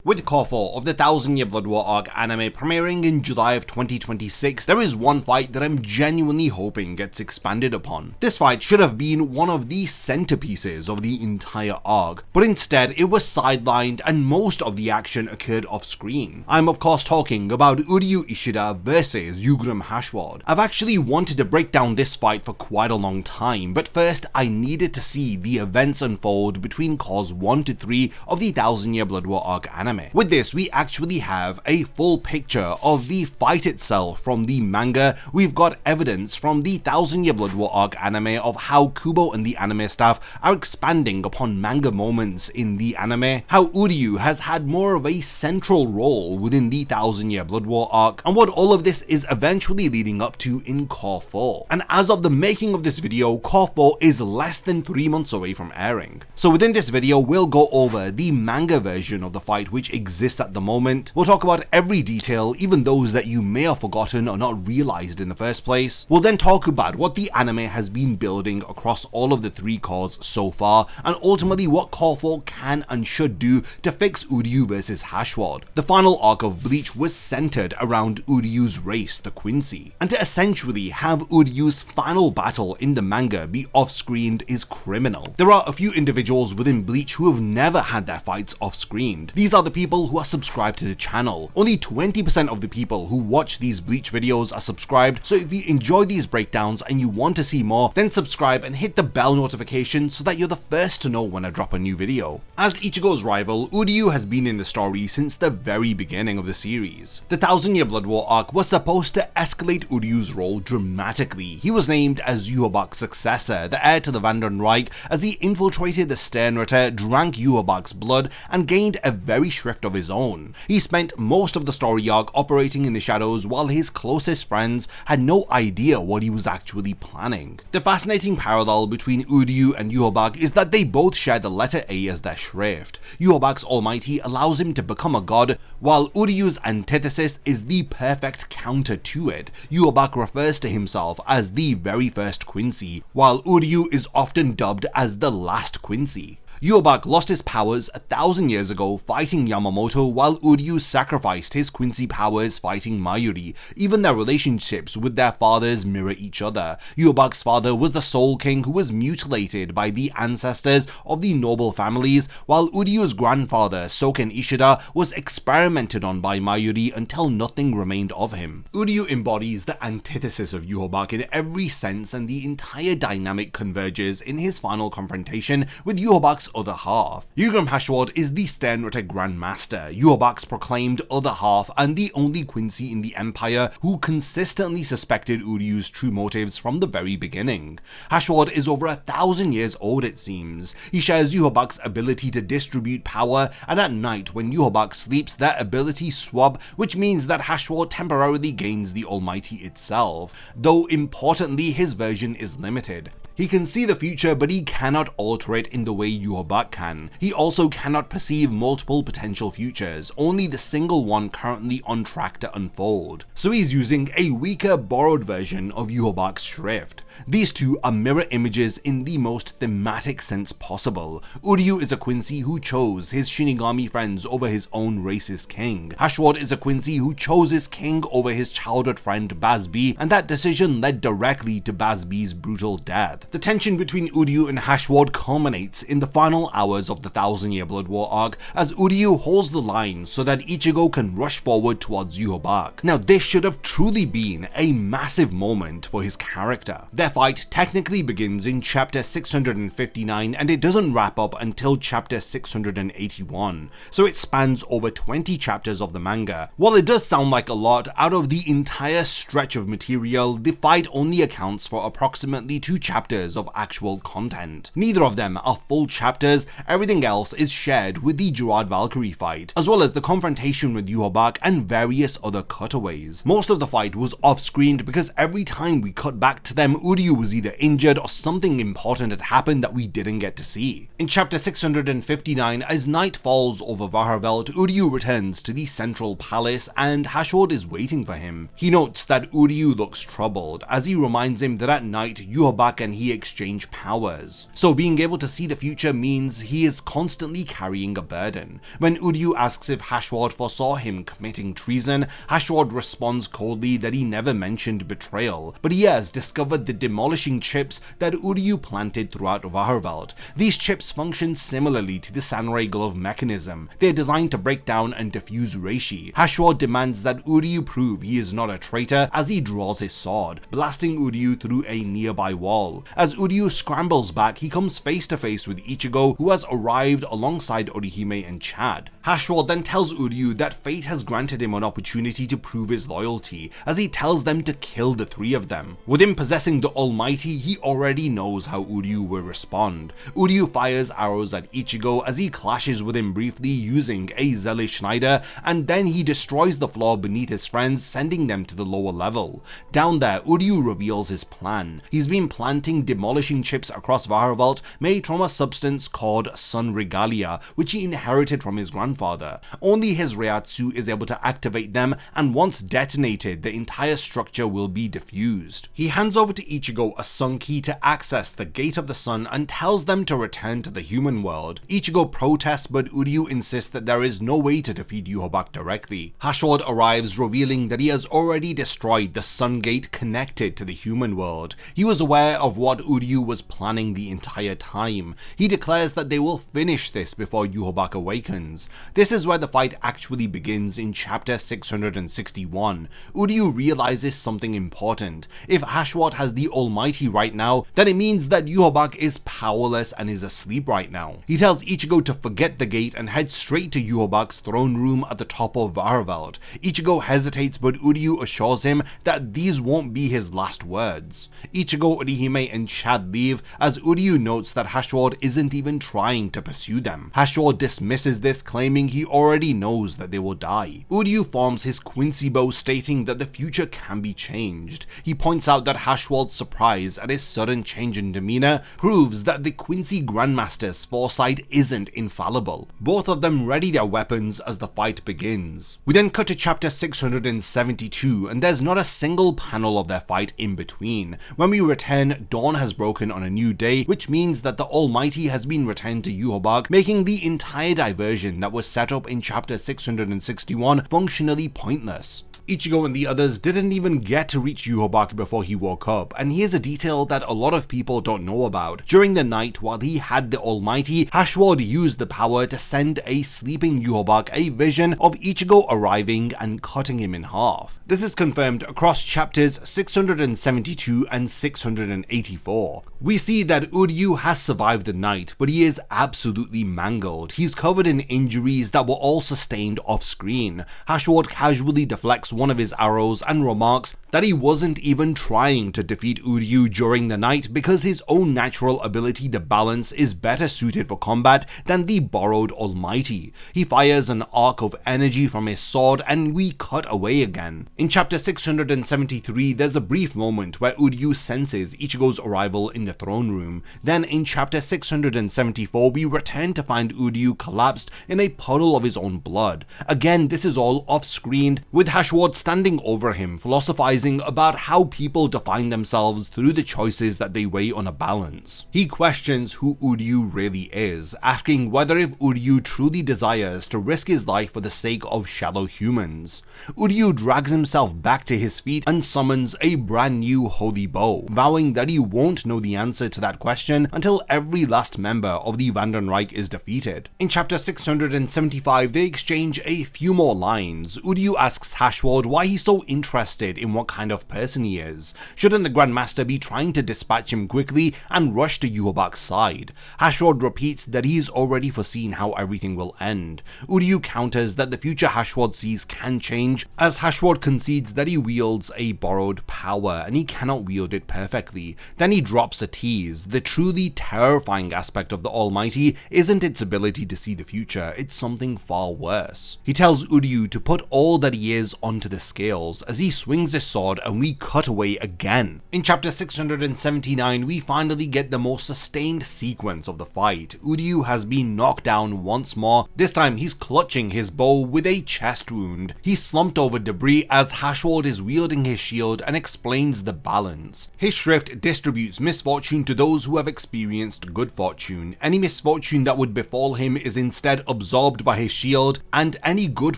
With Cour 4 of the 1000-Year Blood War arc anime premiering in July of 2026, there is one fight that I'm genuinely hoping gets expanded upon. This fight should have been one of the centerpieces of the entire arc, but instead it was sidelined and most of the action occurred off screen. I'm of course talking about Uryu Ishida versus Haschwalth. I've actually wanted to break down this fight for quite a long time, but first I needed to see the events unfold between Cours 1 to 3 of the 1000-Year Blood War arc anime. With this, we actually have a full picture of the fight itself from the manga. We've got evidence from the 1000-Year Blood War arc anime of how Kubo and the anime staff are expanding upon manga moments in the anime, how Uryu has had more of a central role within the 1000-Year Blood War arc, and what all of this is eventually leading up to in Cour 4. And as of the making of this video, Cour 4 is less than 3 months away from airing. So within this video, we'll go over the manga version of the fight which exists at the moment. We'll talk about every detail, even those that you may have forgotten or not realized in the first place. We'll then talk about what the anime has been building across all of the 3 cours so far, and ultimately what Cour 4 can and should do to fix Uryu versus Haschwalth. The final arc of Bleach was centered around Uryu's race, the Quincy, and to essentially have Uryu's final battle in the manga be off-screened is criminal. There are a few individuals within Bleach who have never had their fights off-screened. These are the people who are subscribed to the channel. Only 20% of the people who watch these Bleach videos are subscribed, so if you enjoy these breakdowns and you want to see more, then subscribe and hit the bell notification so that you're the first to know when I drop a new video. As Ichigo's rival, Uryu has been in the story since the very beginning of the series. The 1000-Year Blood War arc was supposed to escalate Uryu's role dramatically. He was named as Yhwach's successor, the heir to the Vandan Reich, as he infiltrated the Sternritter, drank Yhwach's blood, and gained a very shrift of his own. He spent most of the story arc operating in the shadows while his closest friends had no idea what he was actually planning. The fascinating parallel between Uryu and Yhwach is that they both share the letter A as their shrift. Yhwach's almighty allows him to become a god, while Uryu's antithesis is the perfect counter to it. Yhwach refers to himself as the very first Quincy, while Uryu is often dubbed as the last Quincy. Yhwach lost his powers 1,000 years ago fighting Yamamoto, while Uryu sacrificed his Quincy powers fighting Mayuri. Even their relationships with their fathers mirror each other. Yhwach's father was the Soul King who was mutilated by the ancestors of the noble families, while Uryu's grandfather, Soken Ishida, was experimented on by Mayuri until nothing remained of him. Uryu embodies the antithesis of Yhwach in every sense, and the entire dynamic converges in his final confrontation with Yhwach's other half. Haschwalth is the Sternritter Grandmaster, Yhwach's proclaimed other half and the only Quincy in the Empire who consistently suspected Uryu's true motives from the very beginning. Haschwalth is over 1,000 years old, it seems. He shares Yhwach's ability to distribute power, and at night when Yhwach sleeps, their abilities swap, which means that Haschwalth temporarily gains the Almighty itself, though importantly his version is limited. He can see the future, but he cannot alter it in the way Yhwach can. He also cannot perceive multiple potential futures, only the single one currently on track to unfold. So he's using a weaker, borrowed version of Yhwach's shrift. These two are mirror images in the most thematic sense possible. Uryu is a Quincy who chose his Shinigami friends over his own racist king. Haschwalth is a Quincy who chose his king over his childhood friend Bazbi, and that decision led directly to Bazbi's brutal death. The tension between Uryu and Haschwalth culminates in the final hours of the 1000-Year Blood War arc as Uryu holds the line so that Ichigo can rush forward towards Yhwach. Now this should have truly been a massive moment for his character. Their fight technically begins in chapter 659 and it doesn't wrap up until chapter 681, so it spans over 20 chapters of the manga. While it does sound like a lot, out of the entire stretch of material, the fight only accounts for approximately 2 chapters of actual content. Neither of them are full chapters, everything else is shared with the Gerard-Valkyrie fight, as well as the confrontation with Yhwach and various other cutaways. Most of the fight was off-screened because every time we cut back to them, Uryu was either injured or something important had happened that we didn't get to see. In chapter 659, as night falls over Wahrwelt, Uryu returns to the central palace and Haschwalth is waiting for him. He notes that Uryu looks troubled, as he reminds him that at night Yhwach and he exchange powers. So being able to see the future means he is constantly carrying a burden. When Uryu asks if Haschwalth foresaw him committing treason, Haschwalth responds coldly that he never mentioned betrayal, but he has discovered the demolishing chips that Uryu planted throughout Wahrwelt. These chips function similarly to the samurai glove mechanism. They are designed to break down and defuse reishi. Haschwalth demands that Uryu prove he is not a traitor as he draws his sword, blasting Uryu through a nearby wall. As Uryu scrambles back, he comes face to face with Ichigo, who has arrived alongside Orihime and Chad. Haschwalth then tells Uryu that fate has granted him an opportunity to prove his loyalty, as he tells them to kill the three of them. With him possessing the Almighty, he already knows how Uryu will respond. Uryu fires arrows at Ichigo as he clashes with him briefly using a Zelle Schneider, and then he destroys the floor beneath his friends, sending them to the lower level. Down there, Uryu reveals his plan. He's been planting demolishing chips across Wahrwelt made from a substance called Sun Regalia, which he inherited from his grandfather. Only his Reiatsu is able to activate them, and once detonated, the entire structure will be diffused. He hands over to Ichigo a sun key to access the Gate of the Sun and tells them to return to the human world. Ichigo protests, but Uryu insists that there is no way to defeat Yhwach directly. Haschwalth arrives, revealing that he has already destroyed the Sun Gate connected to the human world. He was aware of what Uryu was planning the entire time. He declares that they will finish this before Yhwach awakens. This is where the fight actually begins in chapter 661. Uryu realizes something important. If Haschwalth has the Almighty right now, then it means that Yhwach is powerless and is asleep right now. He tells Ichigo to forget the gate and head straight to Yhwach's throne room at the top of Wahrwelt. Ichigo hesitates, but Uryu assures him that these won't be his last words. Ichigo, Orihime and Chad leave as Uryu notes that Haschwalth isn't even trying to pursue them. Haschwalth dismisses this, claiming he already knows that they will die. Uryu forms his Quincy bow, stating that the future can be changed. He points out that Haschwalth's surprise at his sudden change in demeanor proves that the Quincy Grandmaster's foresight isn't infallible. Both of them ready their weapons as the fight begins. We then cut to chapter 672, and there's not a single panel of their fight in between. When we return, dawn has broken on a new day, which means that the Almighty has been returned to Yhwach, making the entire diversion that was set up in chapter 661 functionally pointless. Ichigo and the others didn't even get to reach Yhwach before he woke up, and here's a detail that a lot of people don't know about. During the night, while he had the Almighty, Haschwalth used the power to send a sleeping Yhwach a vision of Ichigo arriving and cutting him in half. This is confirmed across chapters 672 and 684. We see that Uryu has survived the night, but he is absolutely mangled. He's covered in injuries that were all sustained off screen. Haschwalth casually deflects one of his arrows and remarks that he wasn't even trying to defeat Uryu during the night because his own natural ability to balance is better suited for combat than the borrowed Almighty. He fires an arc of energy from his sword and we cut away again. In chapter 673, there's a brief moment where Uryu senses Ichigo's arrival in the throne room. Then in chapter 674, we return to find Uryu collapsed in a puddle of his own blood. Again, this is all off-screened, with Haschwalth standing over him, philosophizing about how people define themselves through the choices that they weigh on a balance. He questions who Uryu really is, asking whether if Uryu truly desires to risk his life for the sake of shallow humans. Uryu drags himself back to his feet and summons a brand new holy bow, vowing that he won't know the answer to that question until every last member of the Vandenreich is defeated. In chapter 675, they exchange a few more lines. Uryu asks Haschwalth why he's so interested in what kind of person he is. Shouldn't the Grandmaster be trying to dispatch him quickly and rush to Yhwach's side? Haschwalth repeats that he's already foreseen how everything will end. Uryu counters that the future Haschwalth sees can change, as Haschwalth concedes that he wields a borrowed power and he cannot wield it perfectly. Then he drops a tease. The truly terrifying aspect of the Almighty isn't its ability to see the future, it's something far worse. He tells Uryu to put all that he is on onto the scales as he swings his sword, and we cut away again. In chapter 679, we finally get the most sustained sequence of the fight. Uryu has been knocked down once more. This time he's clutching his bow with a chest wound. He's slumped over debris as Haschwalth is wielding his shield and explains the balance. His shrift distributes misfortune to those who have experienced good fortune. Any misfortune that would befall him is instead absorbed by his shield, and any good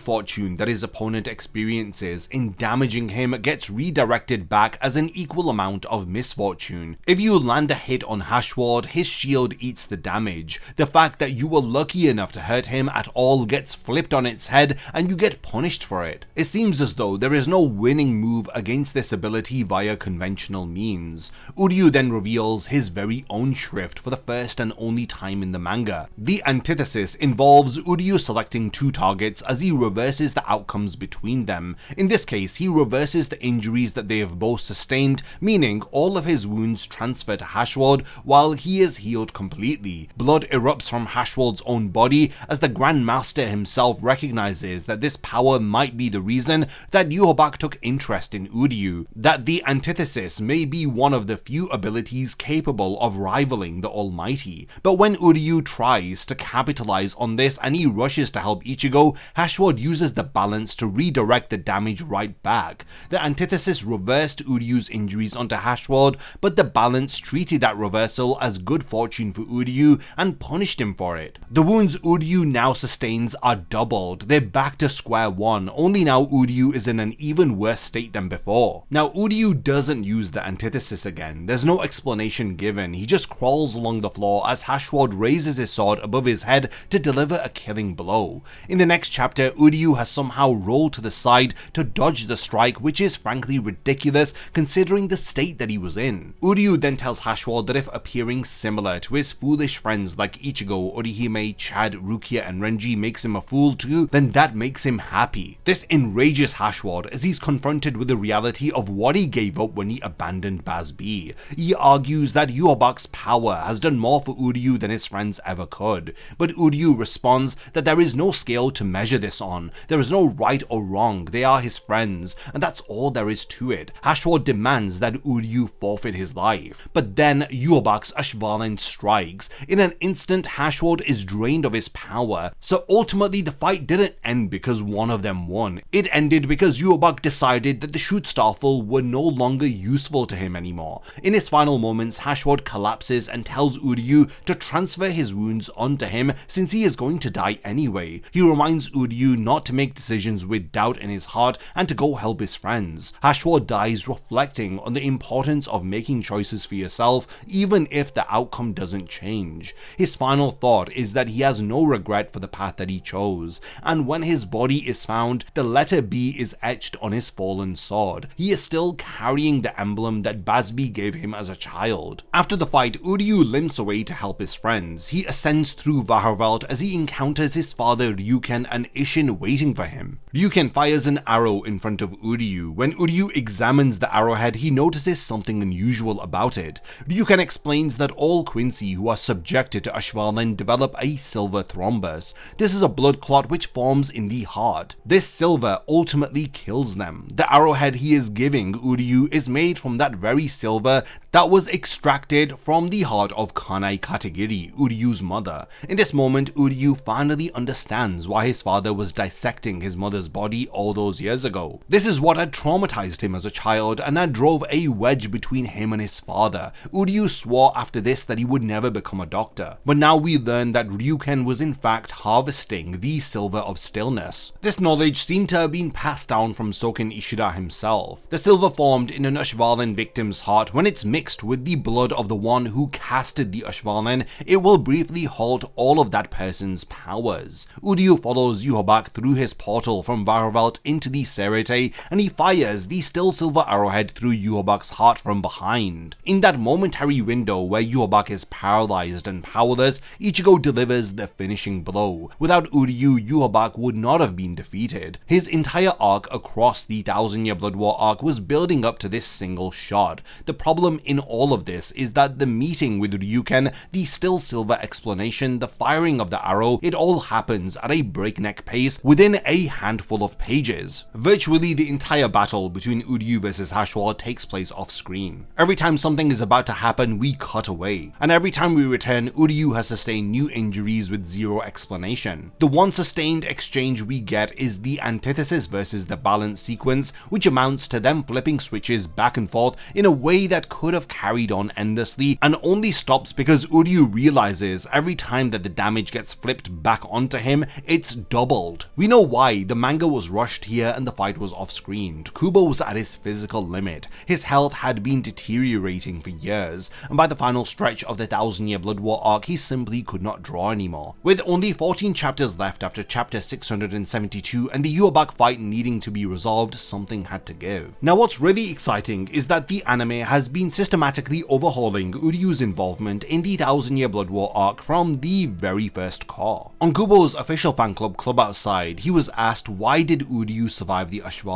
fortune that his opponent experiences in damaging him gets redirected back as an equal amount of misfortune. If you land a hit on Haschwalth, his shield eats the damage. The fact that you were lucky enough to hurt him at all gets flipped on its head and you get punished for it. It seems as though there is no winning move against this ability via conventional means. Uryu then reveals his very own shrift for the first and only time in the manga. The Antithesis involves Uryu selecting two targets as he reverses the outcomes between them. In this case, he reverses the injuries that they have both sustained, meaning all of his wounds transfer to Haschwalth while he is healed completely. Blood erupts from Haschwalth's own body as the Grand Master himself recognizes that this power might be the reason that Yhwach took interest in Uryu, that the Antithesis may be one of the few abilities capable of rivaling the Almighty. But when Uryu tries to capitalize on this and he rushes to help Ichigo, Haschwalth uses the balance to redirect the damage right back. The Antithesis reversed Uryu's injuries onto Haschwalth, but the balance treated that reversal as good fortune for Uryu and punished him for it. The wounds Uryu now sustains are doubled. They're back to square one, only now Uryu is in an even worse state than before. Now Uryu doesn't use the Antithesis again. There's no explanation given. He just crawls along the floor as Haschwalth raises his sword above his head to deliver a killing blow. In the next chapter, Uryu has somehow rolled to the side to dodge the strike, which is frankly ridiculous considering the state that he was in. Uryu then tells Haschwalth that if appearing similar to his foolish friends like Ichigo, Orihime, Chad, Rukia and Renji makes him a fool too, then that makes him happy. This enrages Haschwalth as he's confronted with the reality of what he gave up when he abandoned Bazb. He argues that Yhwach's power has done more for Uryu than his friends ever could, but Uryu responds that there is no scale to measure this on. There is no right or wrong, they are his friends, and that's all there is to it. Haschwalth demands that Uryu forfeit his life, but then Yhwach's Ashvalan strikes. In an instant, Haschwalth is drained of his power, so ultimately the fight didn't end because one of them won. It ended because Yhwach decided that the Schutzstaffel were no longer useful to him anymore. In his final moments, Haschwalth collapses and tells Uryu to transfer his wounds onto him since he is going to die anyway. He reminds Uryu not to make decisions with doubt in his heart and to go help his friends. Haschwalth dies reflecting on the importance of making choices for yourself even if the outcome doesn't change. His final thought is that he has no regret for the path that he chose, and when his body is found, the letter B is etched on his fallen sword. He is still carrying the emblem that Bazb gave him as a child. After the fight, Uryu limps away to help his friends. He ascends through Wahrwelt as he encounters his father Ryuken and Isshin waiting for him. Ryuken fires an arrow in front of Uryu. When Uryu examines the arrowhead, he notices something unusual about it. Ryuken explains that all Quincy who are subjected to Ashvalan develop a silver thrombus. This is a blood clot which forms in the heart. This silver ultimately kills them. The arrowhead he is giving Uryu is made from that very silver that was extracted from the heart of Kanai Katagiri, Uryu's mother. In this moment, Uryu finally understands why his father was dissecting his mother's body all those years ago. This is what had traumatized him as a child and that drove a wedge between him and his father. Uryu swore after this that he would never become a doctor, but now we learn that Ryuken was in fact harvesting the silver of stillness. This knowledge seemed to have been passed down from Soken Ishida himself. The silver formed in an Ashvalan victim's heart when it's mixed with the blood of the one who casted the Ashvalan, it will briefly halt all of that person's powers. Uryu follows Yhwach through his portal from Wahrwelt into the Serete and he fires the still silver arrowhead through Yhwach's heart from behind. In that momentary window where Yhwach is paralyzed and powerless, Ichigo delivers the finishing blow. Without Uryu, Yhwach would not have been defeated. His entire arc across the 1000-year Blood War arc was building up to this single shot. The problem in all of this is that the meeting with Ryuken, the still silver explanation, the firing of the arrow, it all happens at a breakneck pace within a handful of pages. chapters. Virtually the entire battle between Uryu versus Haschwalth takes place off screen. Every time something is about to happen, we cut away, and every time we return, Uryu has sustained new injuries with zero explanation. The one sustained exchange we get is the Antithesis versus the balance sequence, which amounts to them flipping switches back and forth in a way that could have carried on endlessly and only stops because Uryu realizes every time that the damage gets flipped back onto him, it's doubled. We know why. The manga was rushed here and the fight was off-screened. Kubo was at his physical limit. His health had been deteriorating for years, and by the final stretch of the 1000-year Blood War arc, he simply could not draw anymore. With only 14 chapters left after chapter 672 and the Yubak fight needing to be resolved, something had to give. Now what's really exciting is that the anime has been systematically overhauling Uryu's involvement in the 1000-year Blood War arc from the very first cour. On Kubo's official fan club Club Outside, he was asked why did Uryu survive the Haschwalth,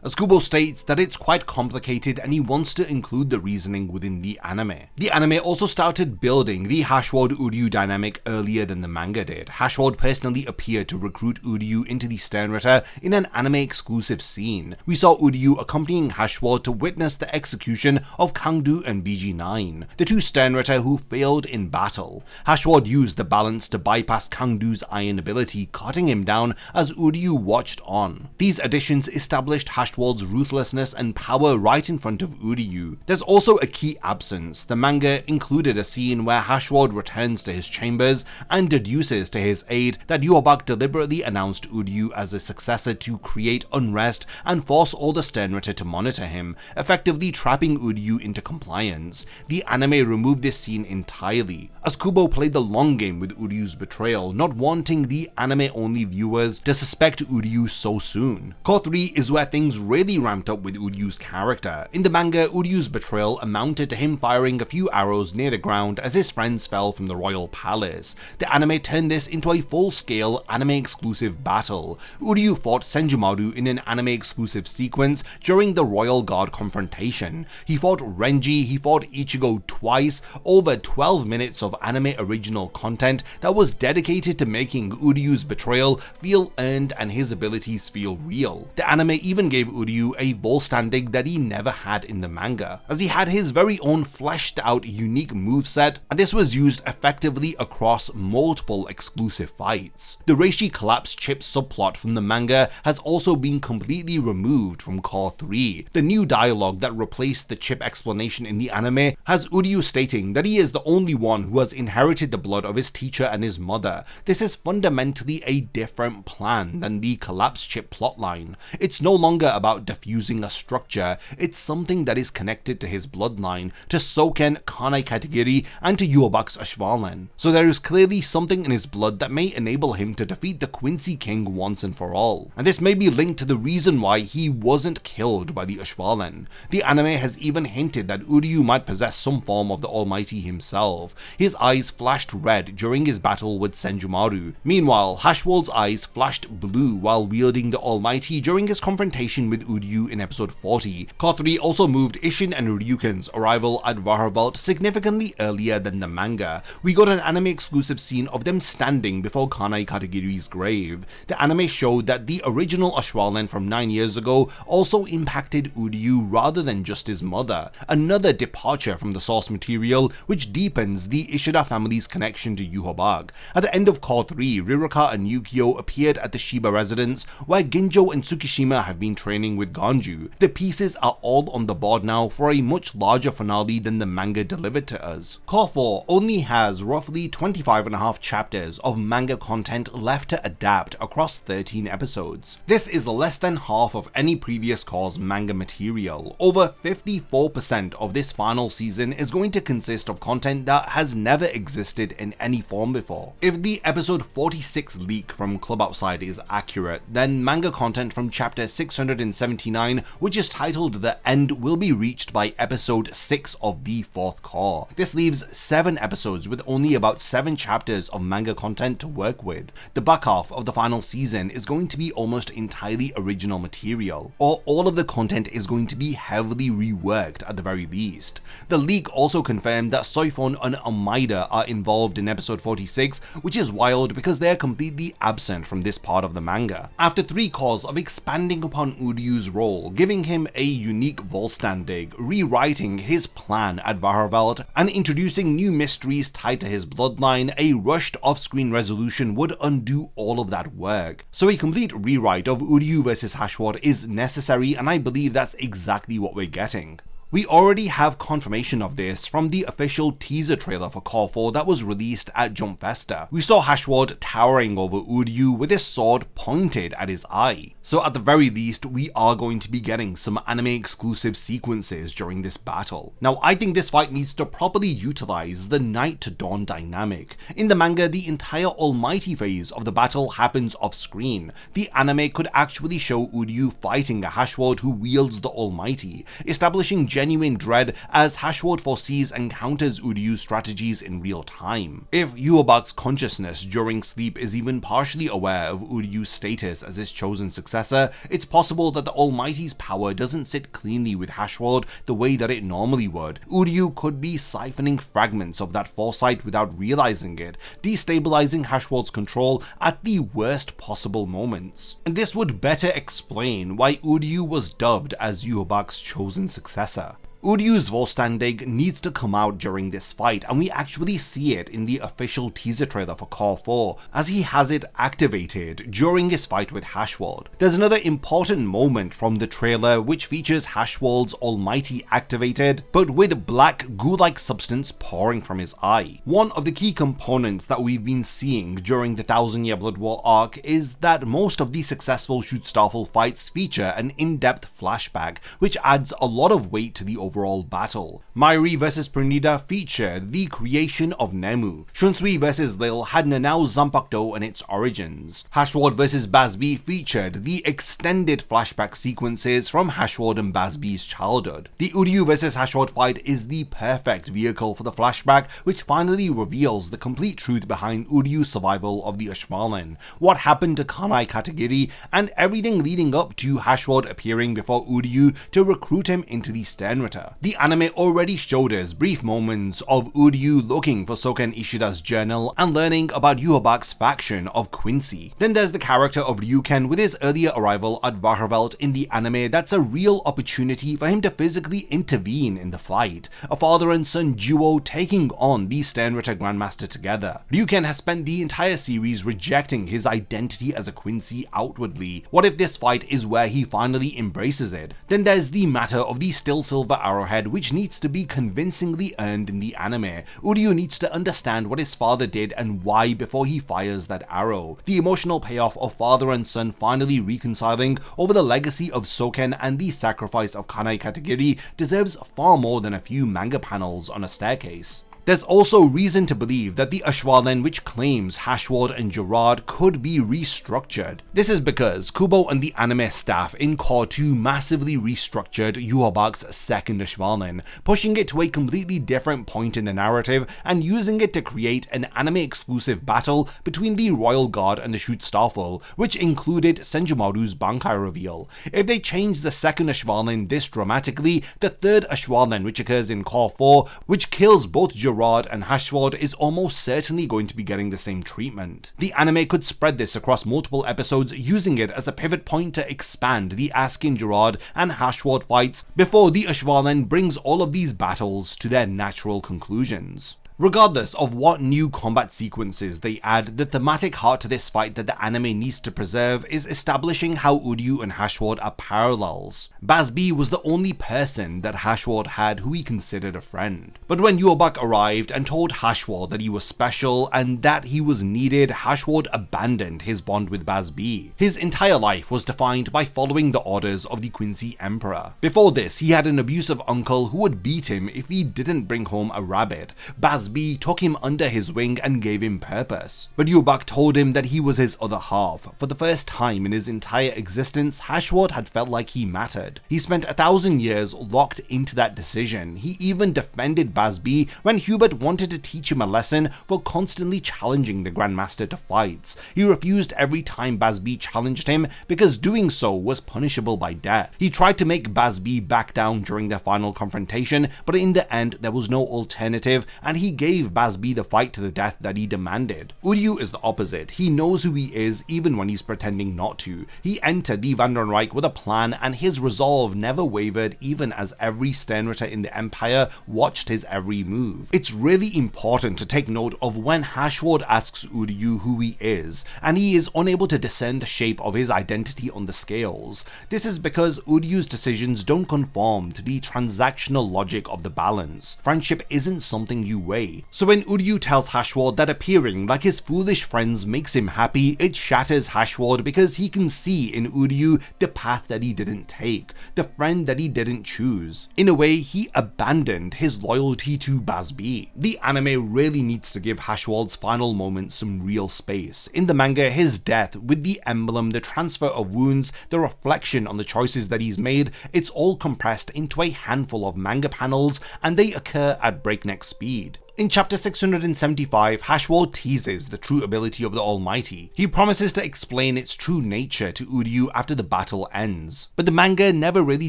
as Kubo states that it's quite complicated and he wants to include the reasoning within the anime. The anime also started building the Haschwalth-Uryu dynamic earlier than the manga did. Haschwalth personally appeared to recruit Uryu into the Sternritter in an anime exclusive scene. We saw Uryu accompanying Haschwalth to witness the execution of Kangdu and BG9, the two Sternritter who failed in battle. Haschwalth used the balance to bypass Kangdu's iron ability, cutting him down as Uryu watched on. These additions established Haschwalth's ruthlessness and power right in front of Uryu. There's also a key absence. The manga included a scene where Haschwalth returns to his chambers and deduces to his aid that Yubak deliberately announced Uryu as a successor to create unrest and force all the Sternritter to monitor him, effectively trapping Uryu into compliance. The anime removed this scene entirely, as Kubo played the long game with Uryu's betrayal, not wanting the anime-only viewers to suspect Uryu so soon. Cour 3 is where things really ramped up with Uryu's character. In the manga, Uryu's betrayal amounted to him firing a few arrows near the ground as his friends fell from the royal palace. The anime turned this into a full-scale anime-exclusive battle. Uryu fought Senjumaru in an anime-exclusive sequence during the Royal Guard confrontation. He fought Renji, he fought Ichigo twice, over 12 minutes of anime original content that was dedicated to making Uryu's betrayal feel earned and his abilities feel real. The anime even gave Uryu a Vollstandig that he never had in the manga, as he had his very own fleshed out unique moveset, and this was used effectively across multiple exclusive fights. The Reishi collapse chip subplot from the manga has also been completely removed from Cour 3. The new dialogue that replaced the chip explanation in the anime has Uryu stating that he is the only one who has inherited the blood of his teacher and his mother. This is fundamentally a different plan than the collapse chip plotline. It's no longer about diffusing a structure, it's something that is connected to his bloodline, to Soken, Kanai Katagiri, and to Yubak's Haschwalth. So there is clearly something in his blood that may enable him to defeat the Quincy King once and for all. And this may be linked to the reason why he wasn't killed by the Haschwalth. The anime has even hinted that Uryu might possess some form of the Almighty himself. His eyes flashed red during his battle with Senjumaru. Meanwhile, Haschwalth's eyes flashed blue while wielding the Almighty during his confrontation with Uryu in episode 40. Cour 3 also moved Isshin and Ryuken's arrival at Wahrwelt significantly earlier than the manga. We got an anime exclusive scene of them standing before Kanai Katagiri's grave. The anime showed that the original Haschwalth from 9 years ago also impacted Uryu rather than just his mother, another departure from the source material which deepens the Ishida family's connection to Yubak. At the end of Cour 3, Riruka and Yukio appeared at the Shiba residence where Ginjo and Tsukishima have been training with Ganju. The pieces are all on the board now for a much larger finale than the manga delivered to us. Cour 4 only has roughly 25.5 chapters of manga content left to adapt across 13 episodes. This is less than half of any previous cour's manga material. Over 54% of this final season is going to consist of content that has never existed in any form before. If the episode 46 leak from Club Outside is accurate, then manga content from chapter 679, which is titled The End, will be reached by episode 6 of the 4th cour. This leaves 7 episodes with only about 7 chapters of manga content to work with. The back half of the final season is going to be almost entirely original material, or all of the content is going to be heavily reworked at the very least. The leak also confirmed that Soifon and Almeida are involved in episode 46, which is wild because they are completely absent from this part of the manga. After 3 cours details of expanding upon Uryu's role, giving him a unique Vollstandig, rewriting his plan at Wahrwelt, and introducing new mysteries tied to his bloodline. A rushed off-screen resolution would undo all of that work. So a complete rewrite of Uryu vs Haschwalth is necessary, and I believe that's exactly what we're getting. We already have confirmation of this from the official teaser trailer for Cour 4 that was released at Jump Festa. We saw Haschwalth towering over Uryu with his sword pointed at his eye. So at the very least, we are going to be getting some anime exclusive sequences during this battle. Now I think this fight needs to properly utilize the night to dawn dynamic. In the manga, the entire almighty phase of the battle happens off screen. The anime could actually show Uryu fighting a Haschwalth who wields the almighty, establishing genuine dread as Haschwalth foresees and counters Uryu's strategies in real time. If Yhwach's consciousness during sleep is even partially aware of Uryu's status as his chosen successor, it's possible that the Almighty's power doesn't sit cleanly with Haschwalth the way that it normally would. Uryu could be siphoning fragments of that foresight without realizing it, destabilizing Haschwalth's control at the worst possible moments. And this would better explain why Uryu was dubbed as Yhwach's chosen successor. Uryu's Vollstandig needs to come out during this fight, and we actually see it in the official teaser trailer for Cour 4, as he has it activated during his fight with Haschwalth. There's another important moment from the trailer which features Haschwalth's almighty activated, but with black goo-like substance pouring from his eye. One of the key components that we've been seeing during the 1000-Year Blood War arc is that most of the successful Schutzstaffel fights feature an in-depth flashback, which adds a lot of weight to the overall battle. Mairi vs Pernida featured the creation of Nemu. Shunsui vs Lil had Nanao Zanpakuto and its origins. Haschwalth vs Bazbi featured the extended flashback sequences from Haschwalth and Bazbi's childhood. The Uryu vs Haschwalth fight is the perfect vehicle for the flashback, which finally reveals the complete truth behind Uryu's survival of the Ashvalan, what happened to Kanai Katagiri, and everything leading up to Haschwalth appearing before Uryu to recruit him into the Sternritter. The anime already showed us brief moments of Uryu looking for Soken Ishida's journal and learning about Yhwach's faction of Quincy. Then there's the character of Ryuken with his earlier arrival at Wahrwelt in the anime. That's a real opportunity for him to physically intervene in the fight, a father and son duo taking on the Sternritter Grandmaster together. Ryuken has spent the entire series rejecting his identity as a Quincy outwardly. What if this fight is where he finally embraces it? Then there's the matter of the still silver arrowhead, which needs to be convincingly earned in the anime. Uryu needs to understand what his father did and why before he fires that arrow. The emotional payoff of father and son finally reconciling over the legacy of Soken and the sacrifice of Kanai Katagiri deserves far more than a few manga panels on a staircase. There's also reason to believe that the Ashvalan which claims Haschwalth and Gerard could be restructured. This is because Kubo and the anime staff in Cour 2 massively restructured Yhwach's second Ashvalan, pushing it to a completely different point in the narrative and using it to create an anime exclusive battle between the Royal Guard and the Schutzstaffel, which included Senjumaru's Bankai reveal. If they change the second Ashvalan this dramatically, the third Ashvalan, which occurs in Cour 4, which kills both Gerard and Haschwalth, is almost certainly going to be getting the same treatment. The anime could spread this across multiple episodes, using it as a pivot point to expand the Askin, Gerard and Haschwalth fights before the Ashvalan brings all of these battles to their natural conclusions. Regardless of what new combat sequences they add, the thematic heart to this fight that the anime needs to preserve is establishing how Uryu and Haschwalth are parallels. Bazbi was the only person that Haschwalth had who he considered a friend. But when Yhwach arrived and told Haschwalth that he was special and that he was needed, Haschwalth abandoned his bond with Bazbi. His entire life was defined by following the orders of the Quincy Emperor. Before this, he had an abusive uncle who would beat him if he didn't bring home a rabbit. Bazbi took him under his wing and gave him purpose. But Yhwach told him that he was his other half. For the first time in his entire existence, Haschwalth had felt like he mattered. He spent 1,000 years locked into that decision. He even defended Bazbi when Hubert wanted to teach him a lesson for constantly challenging the Grandmaster to fights. He refused every time Bazbi challenged him because doing so was punishable by death. He tried to make Bazbi back down during their final confrontation, but in the end there was no alternative and he gave Bazb the fight to the death that he demanded. Uryu is the opposite. He knows who he is even when he's pretending not to. He entered the Wanderenreich with a plan, and his resolve never wavered even as every Sternritter in the Empire watched his every move. It's really important to take note of when Haschwalth asks Uryu who he is, and he is unable to discern the shape of his identity on the scales. This is because Uryu's decisions don't conform to the transactional logic of the balance. Friendship isn't something you weigh. So when Uryu tells Haschwalth that appearing like his foolish friends makes him happy, it shatters Haschwalth because he can see in Uryu the path that he didn't take, the friend that he didn't choose. In a way, he abandoned his loyalty to Bazb. The anime really needs to give Haschwalth's final moments some real space. In the manga, his death, with the emblem, the transfer of wounds, the reflection on the choices that he's made, it's all compressed into a handful of manga panels, and they occur at breakneck speed. In chapter 675, Haschwalth teases the true ability of the Almighty. He promises to explain its true nature to Uryu after the battle ends. But the manga never really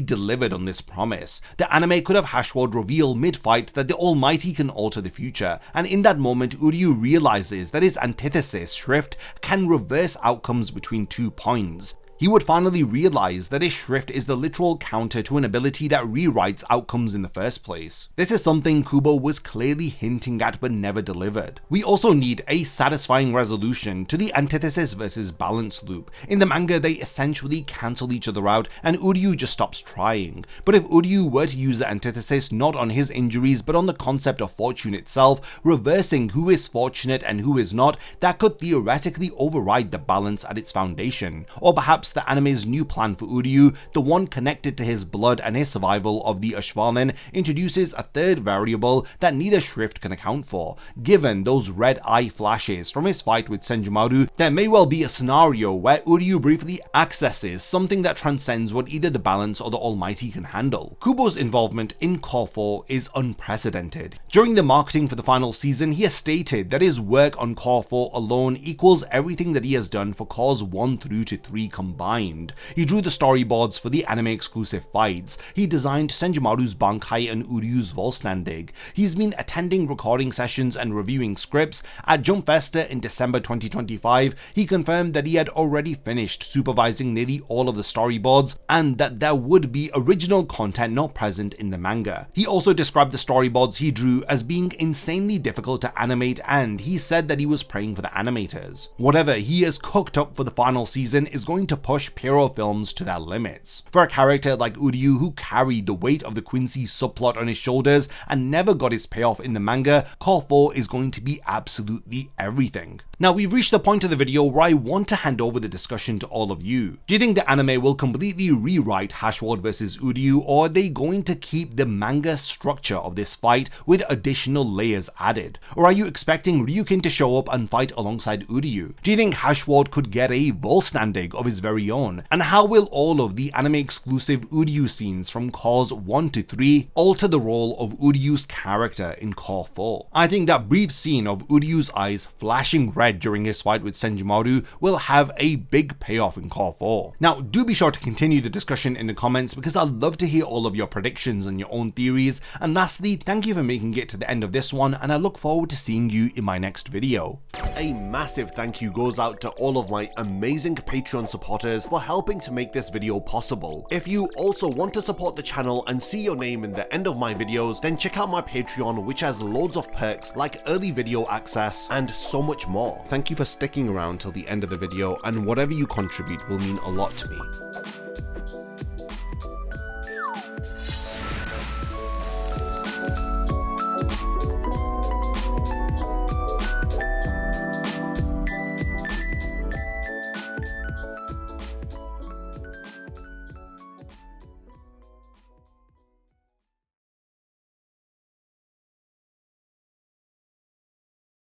delivered on this promise. The anime could have Haschwalth reveal mid-fight that the Almighty can alter the future, and in that moment Uryu realizes that his antithesis shrift can reverse outcomes between 2 points. He would finally realize that his shrift is the literal counter to an ability that rewrites outcomes in the first place. This is something Kubo was clearly hinting at but never delivered. We also need a satisfying resolution to the antithesis versus balance loop. In the manga, they essentially cancel each other out and Uryu just stops trying. But if Uryu were to use the antithesis not on his injuries but on the concept of fortune itself, reversing who is fortunate and who is not, that could theoretically override the balance at its foundation. Or perhaps the anime's new plan for Uryu, the one connected to his blood and his survival of the Haschwalth, introduces a third variable that neither shrift can account for. Given those red eye flashes from his fight with Senjumaru, there may well be a scenario where Uryu briefly accesses something that transcends what either the balance or the Almighty can handle. Kubo's involvement in Cour 4 is unprecedented. During the marketing for the final season, he has stated that his work on Cour 4 alone equals everything that he has done for Cours 1 through to 3 combined. He drew the storyboards for the anime exclusive fights. He designed Senjumaru's Bankai and Uryu's Vollstandig. He's been attending recording sessions and reviewing scripts. At Jump Festa in December 2025, he confirmed that he had already finished supervising nearly all of the storyboards and that there would be original content not present in the manga. He also described the storyboards he drew as being insanely difficult to animate, and he said that he was praying for the animators. Whatever he has cooked up for the final season is going to push Pierrot films to their limits. For a character like Uryu, who carried the weight of the Quincy subplot on his shoulders and never got his payoff in the manga, Cour 4 is going to be absolutely everything. Now, we've reached the point of the video where I want to hand over the discussion to all of you. Do you think the anime will completely rewrite Haschwalth vs Uryu, or are they going to keep the manga structure of this fight with additional layers added? Or are you expecting Ryukin to show up and fight alongside Uryu? Do you think Haschwalth could get a Vollstandig of his very own? And how will all of the anime exclusive Uryu scenes from Cours 1 to 3 alter the role of Uryu's character in Cour 4? I think that brief scene of Uryu's eyes flashing red during his fight with Senjumaru will have a big payoff in Cour 4. Now, do be sure to continue the discussion in the comments because I'd love to hear all of your predictions and your own theories. And lastly, thank you for making it to the end of this one, and I look forward to seeing you in my next video. A massive thank you goes out to all of my amazing Patreon supporters for helping to make this video possible. If you also want to support the channel and see your name in the end of my videos, then check out my Patreon, which has loads of perks like early video access and so much more. Thank you for sticking around till the end of the video, and whatever you contribute will mean a lot to me.